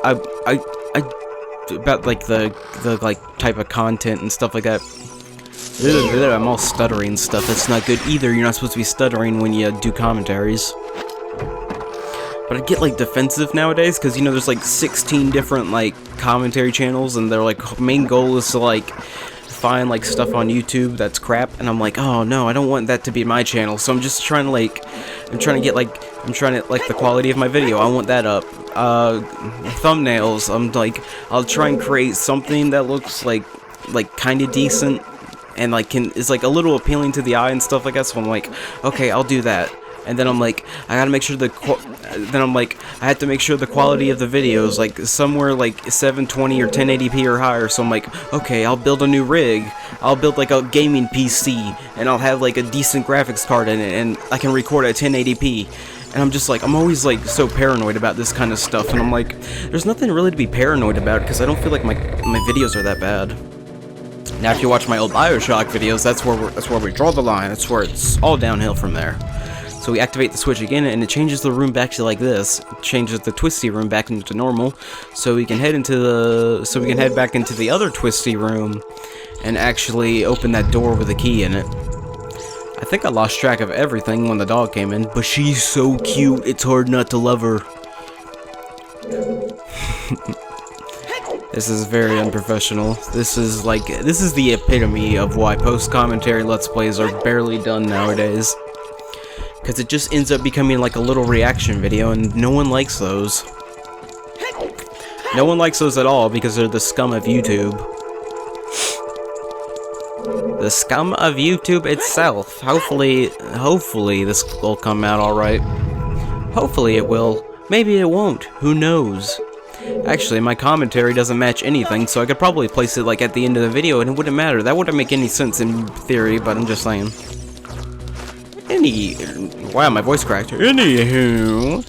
about like the like type of content and stuff like that. I'm all stuttering and stuff. That's not good either. You're not supposed to be stuttering when you do commentaries. But I get like defensive nowadays because, you know, there's like 16 different like commentary channels, and their like main goal is to like find like stuff on YouTube that's crap, and I'm like, oh no, I don't want that to be my channel. So I'm just trying to like, I'm trying to the quality of my video. I want that up. Thumbnails. I'm like, I'll try and create something that looks like kind of decent and like is like a little appealing to the eye and stuff like that. So I'm like, okay, I'll do that. And then I'm like, I gotta make sure I have to make sure the quality of the videos like somewhere like 720 or 1080p or higher. So I'm like, okay, I'll build a new rig. I'll build like a gaming PC, and I'll have like a decent graphics card in it, and I can record at 1080p. And I'm just like, I'm always like so paranoid about this kind of stuff, and I'm like, there's nothing really to be paranoid about because I don't feel like my videos are that bad. Now, if you watch my old BioShock videos, that's where we draw the line. That's where it's all downhill from there. So we activate the switch again, and it changes the room back to like this. It changes the twisty room back into normal, so we can head back into the other twisty room, and actually open that door with a key in it. I think I lost track of everything when the dog came in, but she's so cute. It's hard not to love her. This is very unprofessional. This is the epitome of why post-commentary Let's Plays are barely done nowadays. Because it just ends up becoming like a little reaction video, and no one likes those. No one likes those at all because they're the scum of YouTube. The scum of YouTube itself. Hopefully this will come out alright. Hopefully it will. Maybe it won't. Who knows? Actually, my commentary doesn't match anything, so I could probably place it like at the end of the video and it wouldn't matter. That wouldn't make any sense in theory, but I'm just saying. Wow, my voice cracked. Anywho.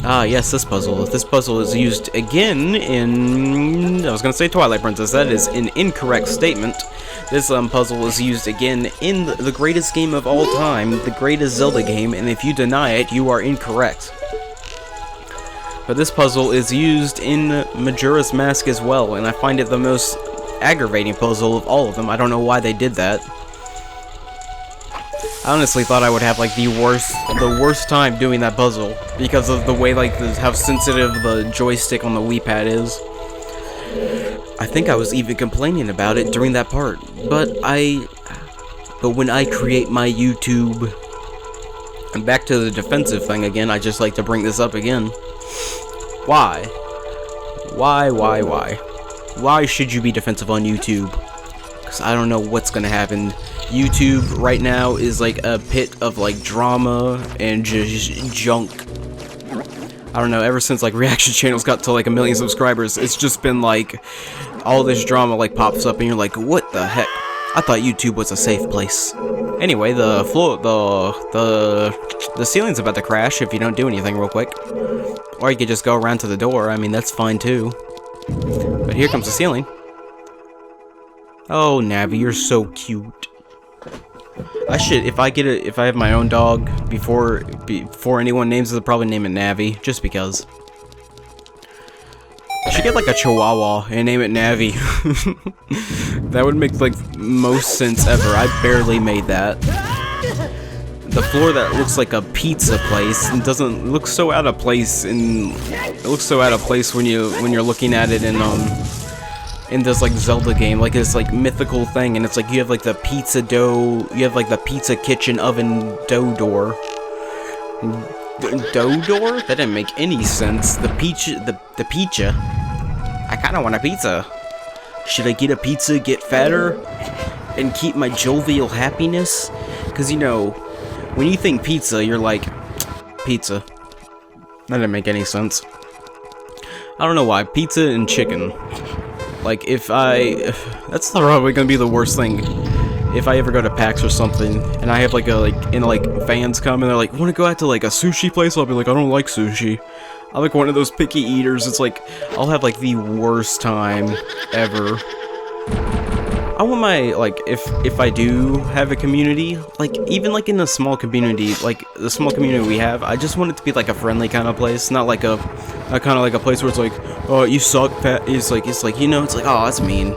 Ah, yes, this puzzle. This puzzle is used again in... I was gonna say Twilight Princess. That is an incorrect statement. This puzzle is used again in the greatest game of all time, the greatest Zelda game, and if you deny it, you are incorrect. But this puzzle is used in Majora's Mask as well, and I find it the most aggravating puzzle of all of them. I don't know why they did that. I honestly thought I would have like the worst time doing that puzzle because of the way how sensitive the joystick on the Wii Pad is. I think I was even complaining about it during that part, but when I create my YouTube, and back to the defensive thing again, I just like to bring this up again. Why? Why should you be defensive on YouTube? Because I don't know what's gonna happen. YouTube right now is like a pit of like drama and just junk. I don't know, ever since like reaction channels got to like 1 million subscribers, it's just been like all this drama like pops up and you're like, what the heck? I thought YouTube was a safe place. Anyway, the ceiling's about to crash if you don't do anything real quick. Or you could just go around to the door. I mean, that's fine too. But here comes the ceiling. Oh, Navi, you're so cute. If I have my own dog before anyone names it, I'll probably name it Navi, just because. I should get like a Chihuahua and name it Navi. That would make like most sense ever. I barely made that. The floor that looks like a pizza place and doesn't look so out of place, and it looks so out of place when you're looking at it in this like Zelda game, like this like mythical thing, and it's like you have like the pizza dough, you have like the pizza kitchen oven dough door. Dough door? That didn't make any sense. The pizza. I kinda want a pizza. Should I get a pizza, get fatter, and keep my jovial happiness? Cause you know, when you think pizza, you're like, pizza. That didn't make any sense. I don't know why. Pizza and chicken. Like, that's probably gonna be the worst thing. If I ever go to PAX or something, and I have like fans come and they're like, wanna go out to like a sushi place? I'll be like, I don't like sushi. I'm like one of those picky eaters. It's like, I'll have like the worst time ever. I want my, like, if I do have a community, like, even, like, in a small community, like, the small community we have, I just want it to be, like, a friendly kind of place, not like a kind of like a place where it's like, oh, you suck, Pat, it's like, you know, it's like, oh, that's mean.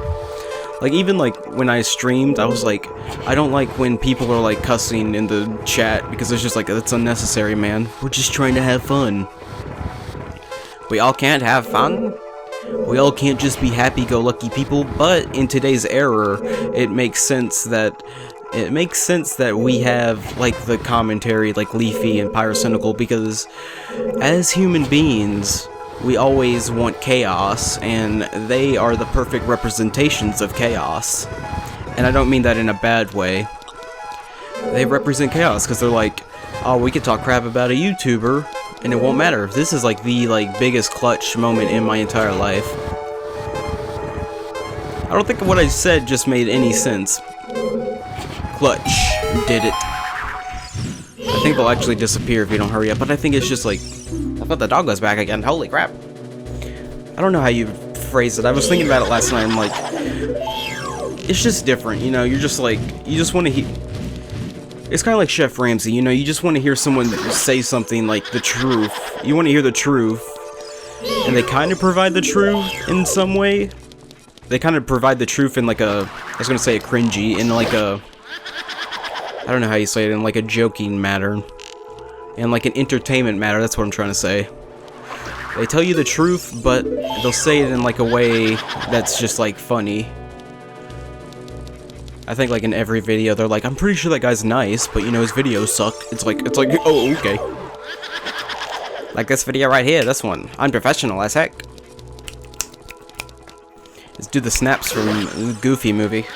Like, even, like, when I streamed, I was like, I don't like when people are, like, cussing in the chat, because it's just like, that's unnecessary, man. We're just trying to have fun. We all can't have fun? We all can't just be happy-go-lucky people, but in today's era, it makes sense that we have, like, the commentary, like Leafy and Pyrocynical, because as human beings, we always want chaos, and they are the perfect representations of chaos. And I don't mean that in a bad way. They represent chaos, because they're like, oh, we could talk crap about a YouTuber, and it won't matter. This is like the biggest clutch moment in my entire life. I don't think what I said just made any sense. Clutch did it. I think they'll actually disappear if you don't hurry up, but I think it's just like, I thought the dog was back again, holy crap. I don't know how you phrase it. I was thinking about it last night, I'm like, it's just different, you know, you're just like, you just want to hear. It's kind of like Chef Ramsay, you know, you just want to hear someone say something like the truth. You want to hear the truth, and they kind of provide the truth in some way. They kind of provide the truth in like a, I was going to say a cringy, in like a, I don't know how you say it, in like a joking matter. In like an entertainment matter, that's what I'm trying to say. They tell you the truth, but they'll say it in like a way that's just like funny. I think like in every video they're like, I'm pretty sure that guy's nice, but you know his videos suck. It's like, oh, okay. Like this video right here, this one. Unprofessional as heck. Let's do the snaps from the Goofy movie.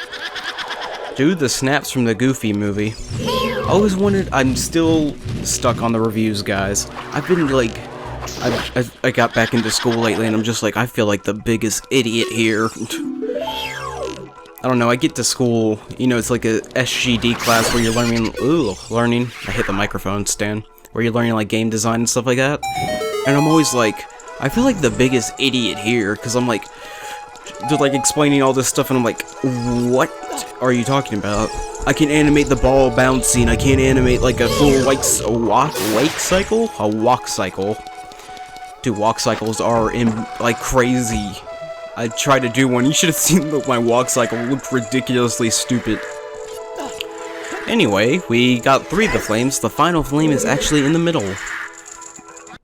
Do the snaps from the Goofy movie. I always wondered, I'm still stuck on the reviews, guys. I've been like, I got back into school lately and I'm just like, I feel like the biggest idiot here. I don't know, I get to school, you know, it's like a SGD class where you're learning, I hit the microphone stand, where you're learning like game design and stuff like that, and I'm always like, I feel like the biggest idiot here, because I'm like, they're like explaining all this stuff and I'm like, what are you talking about? I can animate the ball bouncing, I can't animate like a full walk cycle? Dude, walk cycles are like crazy. I tried to do one. You should have seen my walk cycle. It looked ridiculously stupid. Anyway, we got 3 of the flames. The final flame is actually in the middle.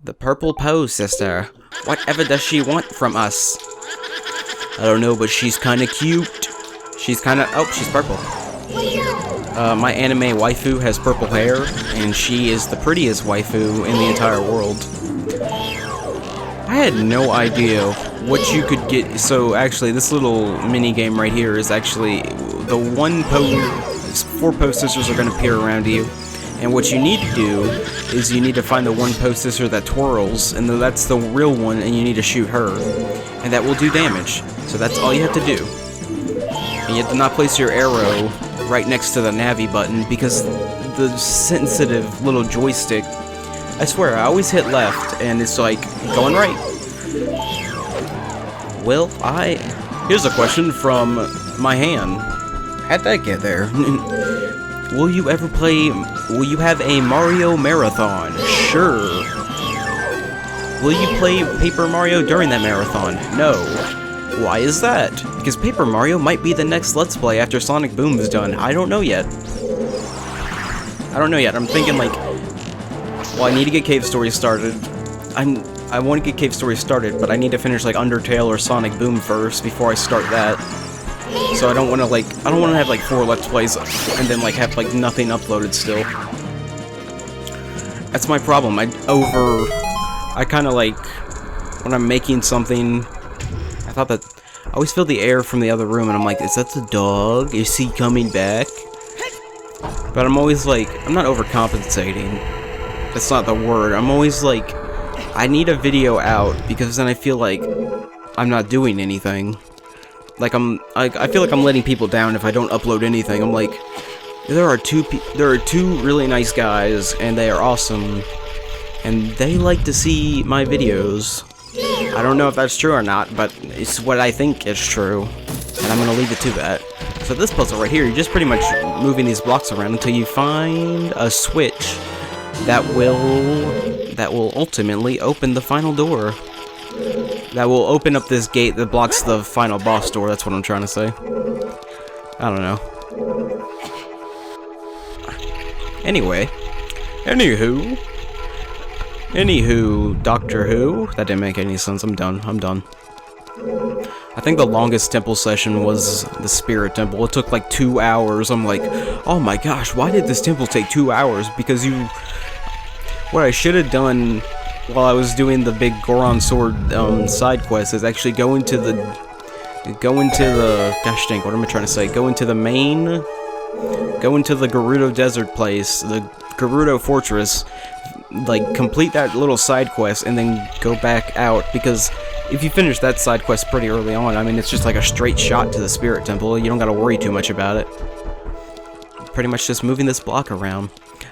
The purple pose, sister. Whatever does she want from us? I don't know, but she's kind of cute. She's kind of... Oh, she's purple. My anime waifu has purple hair, and she is the prettiest waifu in the entire world. I had no idea what you could get. So actually, this little mini game right here is actually the one pose. 4 pose sisters are going to appear around you, and what you need to do is you need to find the one pose sister that twirls, and that's the real one, and you need to shoot her, and that will do damage. So that's all you have to do. And you have to not place your arrow right next to the Navi button because the sensitive little joystick. I swear, I always hit left, and it's like, going right. Well, here's a question from my hand. How'd that get there? Will you have a Mario Marathon? Sure. Will you play Paper Mario during that marathon? No. Why is that? Because Paper Mario might be the next Let's Play after Sonic Boom is done. I don't know yet. I'm thinking like, well, I need to get Cave Story started. I want to get Cave Story started, but I need to finish like Undertale or Sonic Boom first before I start that. So I don't want to have like 4 Let's Plays and then like have like nothing uploaded still. That's my problem. I kind of like, when I'm making something, I thought that, I always feel the air from the other room and I'm like, is that the dog? Is he coming back? But I'm always like, I'm not overcompensating. That's not the word. I'm always like, I need a video out because then I feel like I'm not doing anything. Like I feel like I'm letting people down if I don't upload anything. I'm like, there are two really nice guys and they are awesome and they like to see my videos. I don't know if that's true or not, but it's what I think is true, and I'm gonna leave it to that. So this puzzle right here, you're just pretty much moving these blocks around until you find a switch that will ultimately open the final door. That will open up this gate that blocks the final boss door. That's what I'm trying to say. I don't know. Anyway. Anywho, Doctor Who. That didn't make any sense. I'm done. I think the longest temple session was the Spirit Temple. It took like 2 hours. I'm like, oh my gosh, why did this temple take 2 hours? Because what I should have done while I was doing the big Goron Sword side quest is actually go into the gosh dang, what am I trying to say? Go into the Gerudo Desert place, the Gerudo Fortress, like complete that little side quest and then go back out, because if you finish that side quest pretty early on, I mean, it's just like a straight shot to the Spirit Temple. You don't gotta worry too much about it. Pretty much just moving this block around.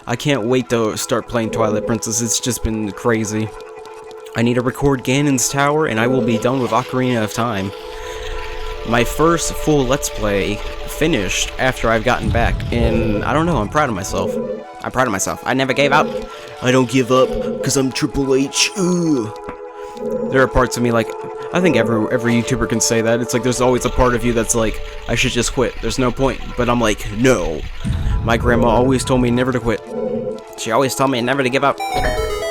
I can't wait to start playing Twilight Princess. It's just been crazy. I need to record Ganon's Tower, and I will be done with Ocarina of Time. My first full Let's Play finished after I've gotten back, and I don't know, I'm proud of myself. I never gave up. I don't give up, because I'm Triple H. Ugh. There are parts of me like, I think every YouTuber can say that. It's like there's always a part of you that's like, I should just quit. There's no point. But I'm like, no. My grandma always told me never to quit. She always told me never to give up.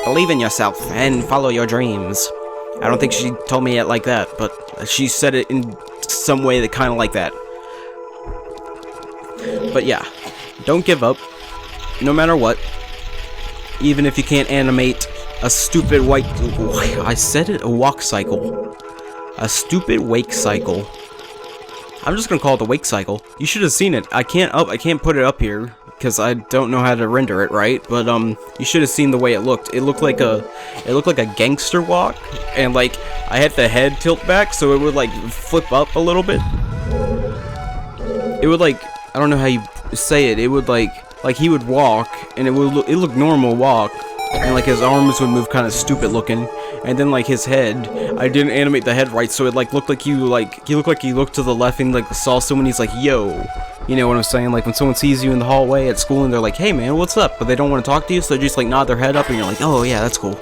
Believe in yourself and follow your dreams. I don't think she told me it like that, but she said it in some way that kind of like that. But yeah, don't give up. No matter what. Even if you can't animate a stupid a walk cycle. A stupid wake cycle. I'm just gonna call it the wake cycle. You should have seen it. I can't put it up here because I don't know how to render it right. But you should have seen the way it looked. It looked like a gangster walk, and like I had the head tilt back so it would like flip up a little bit. It would like, I don't know how you say it. It would like he would walk and it looked normal walk. And like his arms would move kind of stupid looking, and then like his head, I didn't animate the head right, so it like looked like he looked to the left and like saw someone. He's like, yo, you know what I'm saying? Like when someone sees you in the hallway at school and they're like, hey man, what's up? But they don't want to talk to you, so they just like nod their head up and you're like, oh yeah, that's cool.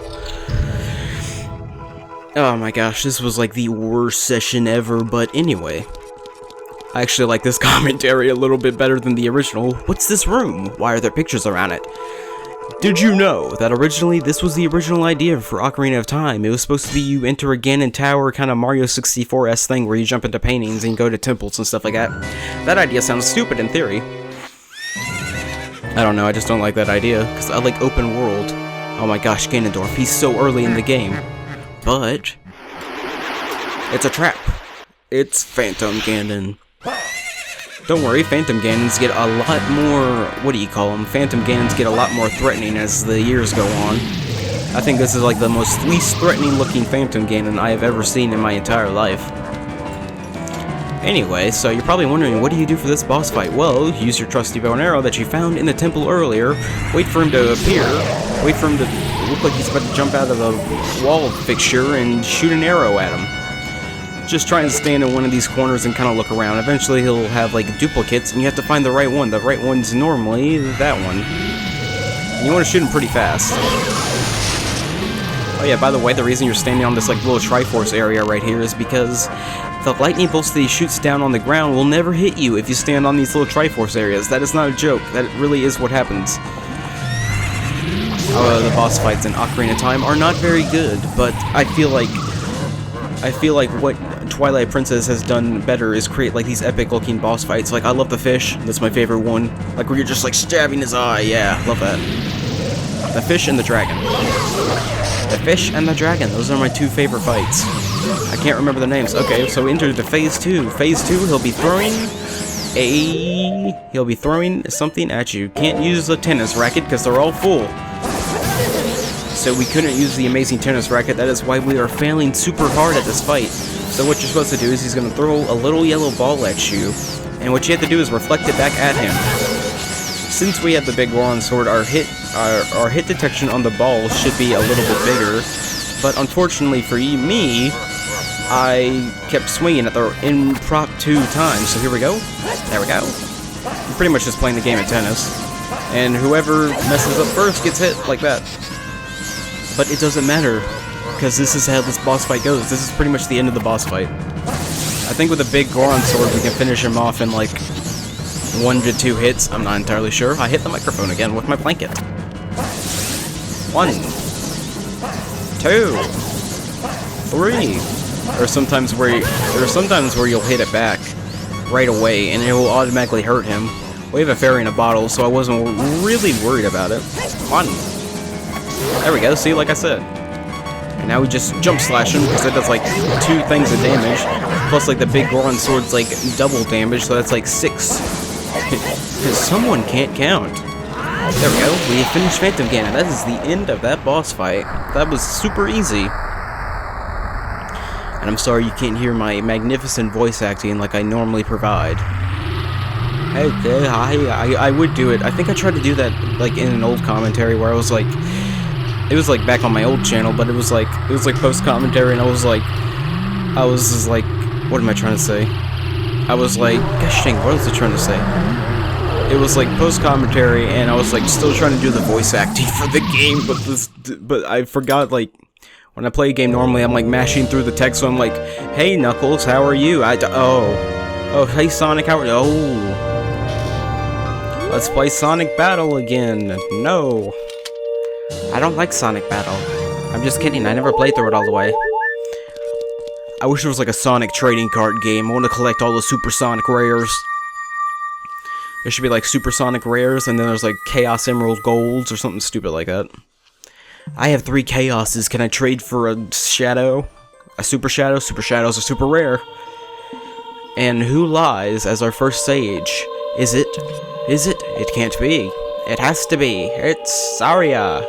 Oh my gosh, this was like the worst session ever. But anyway, I actually like this commentary a little bit better than the original. What's this room? Why are there pictures around it? Did you know that originally this was the original idea for Ocarina of Time? It was supposed to be you enter a Ganon Tower kind of Mario 64-esque thing where you jump into paintings and go to temples and stuff like that. That idea sounds stupid in theory. I don't know, I just don't like that idea, because I like open world. Oh my gosh, Ganondorf, he's so early in the game. But it's a trap. It's Phantom Ganon. Don't worry, Phantom Ganons get a lot more, what do you call them? Phantom Ganons get a lot more threatening as the years go on. I think this is like the least threatening looking Phantom Ganon I have ever seen in my entire life. Anyway, so you're probably wondering, what do you do for this boss fight? Well, use your trusty bow and arrow that you found in the temple earlier, wait for him to appear, wait for him to look like he's about to jump out of the wall fixture, and shoot an arrow at him. Just try and stand in one of these corners and kind of look around. Eventually he'll have like duplicates and you have to find the right one. The right one's normally that one. And you want to shoot him pretty fast. Oh yeah, by the way, the reason you're standing on this like little Triforce area right here is because the lightning bolts that he shoots down on the ground will never hit you if you stand on these little Triforce areas. That is not a joke. That really is what happens. The boss fights in Ocarina of Time are not very good, but I feel like what Twilight Princess has done better is create like these epic looking boss fights. Like I love the fish, that's my favorite one. Like where you're just like stabbing his eye, yeah, love that. The fish and the dragon. The fish and the dragon, those are my two favorite fights. I can't remember the names. Okay, so we enter into phase 2. Phase 2, he'll be throwing something at you. Can't use a tennis racket because they're all full. So we couldn't use the amazing tennis racket. That is why we are failing super hard at this fight. So what you're supposed to do is he's going to throw a little yellow ball at you, and what you have to do is reflect it back at him. Since we have the big Goron sword, our hit detection on the ball should be a little bit bigger, but unfortunately for me, I kept swinging at the impromptu time. So here we go. There we go. I'm pretty much just playing the game of tennis. And whoever messes up first gets hit like that. But it doesn't matter, because this is how this boss fight goes. This is pretty much the end of the boss fight. I think with a big Goron sword, we can finish him off in like 1 to 2 hits. I'm not entirely sure. I hit the microphone again with my blanket. 1, 2, 3. Or sometimes where you'll hit it back right away, and it will automatically hurt him. We have a fairy in a bottle, so I wasn't really worried about it. 1. There we go. See, like I said. And now we just jump slash him because it does like 2 things of damage. Plus, like the big Goron sword's like double damage, so that's like 6. Because someone can't count. There we go. We have finished Phantom Ganon. That is the end of that boss fight. That was super easy. And I'm sorry you can't hear my magnificent voice acting like I normally provide. Okay, I would do it. I think I tried to do that like in an old commentary where I was like, it was like back on my old channel, but it was like post commentary, and I was just like, what am I trying to say? I was like, gosh dang, what was I trying to say? It was like post commentary, and I was like still trying to do the voice acting for the game, but I forgot, like, when I play a game normally, I'm like mashing through the text, so I'm like, hey Knuckles, how are you? Oh, hey Sonic, how are you? Oh, let's play Sonic Battle again. No, I don't like Sonic Battle. I'm just kidding, I never played through it all the way. I wish there was like a Sonic trading card game. I want to collect all the Supersonic rares. There should be like Supersonic rares, and then there's like Chaos Emerald Golds or something stupid like that. I have 3 Chaoses. Can I trade for a Shadow? A Super Shadow? Super Shadows are super rare. And who lies as our first sage? Is it? Is it? It can't be. It has to be. It's Zarya.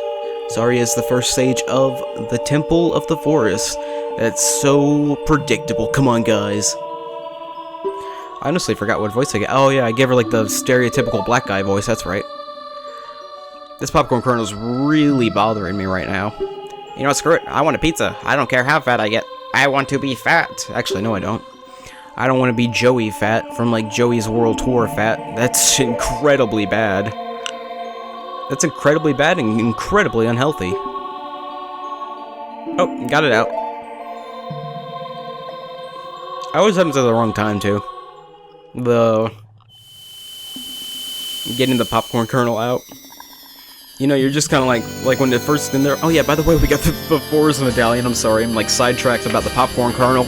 Zarya is the first sage of the Temple of the Forest. That's so predictable. Come on, guys. I honestly forgot what voice I get. Oh yeah, I gave her like the stereotypical black guy voice. That's right. This popcorn kernel's really bothering me right now. You know what, screw it. I want a pizza. I don't care how fat I get. I want to be fat. Actually, no I don't. I don't want to be Joey fat from like Joey's World Tour fat. That's incredibly bad. That's incredibly bad and incredibly unhealthy. Oh, got it out. I always happens at the wrong time too. Getting the popcorn kernel out. You know, you're just kind of like when it first in there. Oh yeah, by the way, we got the Forest Medallion. I'm sorry, I'm like sidetracked about the popcorn kernel.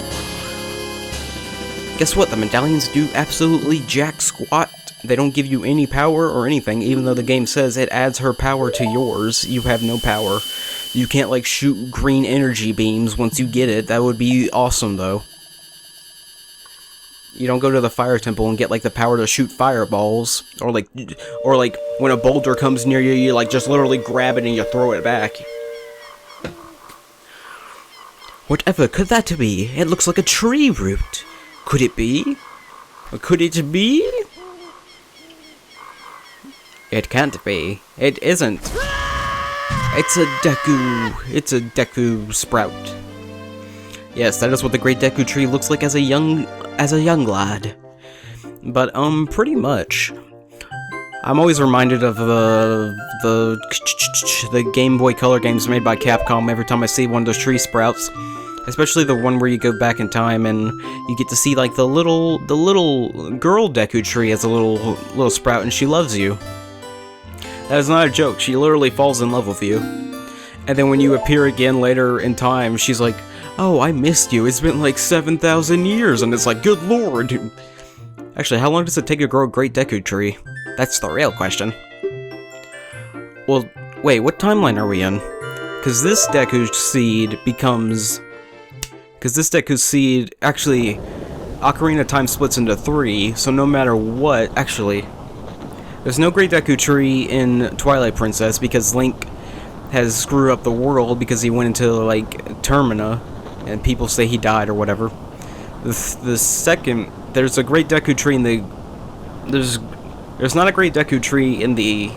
Guess what? The medallions do absolutely jack squat. They don't give you any power or anything, even though the game says it adds her power to yours. You have no power. You can't like shoot green energy beams once you get it. That would be awesome though. You don't go to the fire temple and get like the power to shoot fireballs, or like when a boulder comes near you, you like just literally grab it and you throw it back. Whatever could that be? It looks like a tree root. Could it be? Or could it be? It can't be. It isn't. It's a Deku. It's a Deku sprout. Yes, that is what the Great Deku Tree looks like as a young lad. But pretty much. I'm always reminded of the Game Boy Color games made by Capcom every time I see one of those tree sprouts. Especially the one where you go back in time and you get to see like the little girl Deku Tree as a little sprout, and she loves you. That is not a joke. She literally falls in love with you. And then when you appear again later in time, she's like, "Oh, I missed you. It's been like 7,000 years." And it's like, good lord. Actually, how long does it take to grow a Great Deku Tree? That's the real question. Well, wait, what timeline are we in? Because this Deku Seed becomes... Because this Deku Seed, actually, Ocarina of Time splits into 3, so no matter what, actually... There's no Great Deku Tree in Twilight Princess because Link has screwed up the world because he went into, like, Termina, and people say he died or whatever. The second... There's a Great Deku Tree in the... There's not a Great Deku Tree in the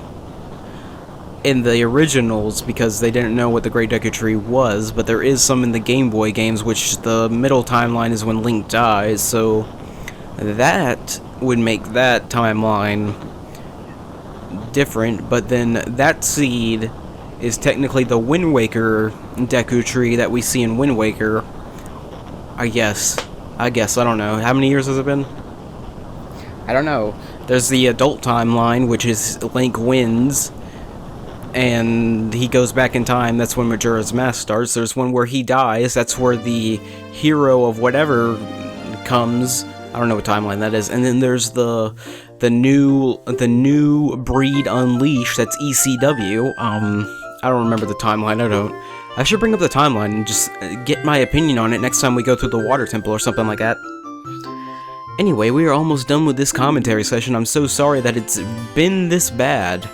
in the originals because they didn't know what the Great Deku Tree was, but there is some in the Game Boy games, which the middle timeline is when Link dies, so that would make that timeline different, but then that seed is technically the Wind Waker Deku Tree that we see in Wind Waker. I guess, I don't know. How many years has it been? I don't know. There's the adult timeline, which is Link wins, and he goes back in time. That's when Majora's Mask starts. There's one where he dies. That's where the hero of whatever comes. I don't know what timeline that is. And then there's the new breed Unleashed. That's ECW. I don't remember the timeline. I should bring up the timeline and just get my opinion on it next time we go through the Water Temple or something like that. Anyway, we are almost done with this commentary session. I'm so sorry that it's been this bad.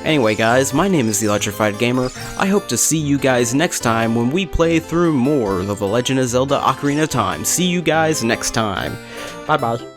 Anyway guys, my name is the Electrified Gamer. I hope to see you guys next time when we play through more of The Legend of Zelda Ocarina of Time. See you guys next time. Bye bye.